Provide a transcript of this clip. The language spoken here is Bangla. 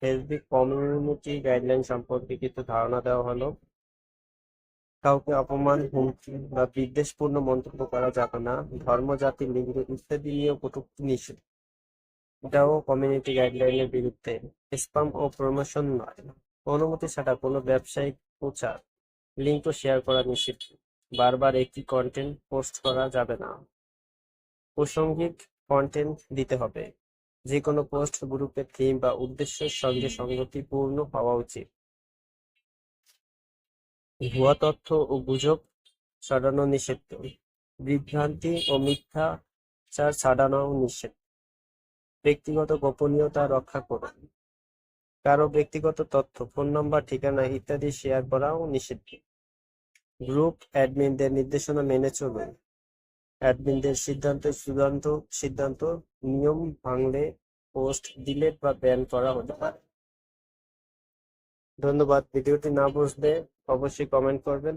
ফেসবুক কমিউনিটি গাইডলাইন সম্পর্কে কিছু ধারণা দেওয়া হলো। কাউকে অপমান, হুমকি বা বিদ্বেষপূর্ণ মন্তব্য করা যাবে না। ধর্ম, জাতি, লিঙ্গ ইত্যাদি নিয়েও কটূক্তি নিষেধ। এটাও কমিউনিটি গাইডলাইনের বিরুদ্ধে। স্প্যাম ও প্রমোশন নয়। অনুমতি ছাড়া কোনো ব্যবসায়িক প্রচার, লিঙ্ক ও শেয়ার করা নিষিদ্ধ। বারবার একই কন্টেন্ট পোস্ট করা যাবে না। প্রাসঙ্গিক কন্টেন্ট দিতে হবে। যে কোনো পোস্ট গ্রুপের থিম বা উদ্দেশ্যের সঙ্গে সঙ্গতিপূর্ণ হওয়া উচিত। ভুয়া তথ্য ও গুজব ছড়ানো নিষিদ্ধ। বিভ্রান্তি ও মিথ্যাচার ছড়ানোও নিষেধ। ব্যক্তিগত গোপনীয়তা রক্ষা করুন। কারো ব্যক্তিগত তথ্য, ফোন নম্বর, ঠিকানা ইত্যাদি শেয়ার করাও নিষিদ্ধ। গ্রুপ অ্যাডমিনদের নির্দেশনা মেনে চলুন। অ্যাডমিনদের সিদ্ধান্ত নিয়ম ভাঙলে পোস্ট ডিলিট বা ব্যান করা হতে পারে। ধন্যবাদ। ভিডিওটি না বুঝলে অবশ্যই কমেন্ট করবেন।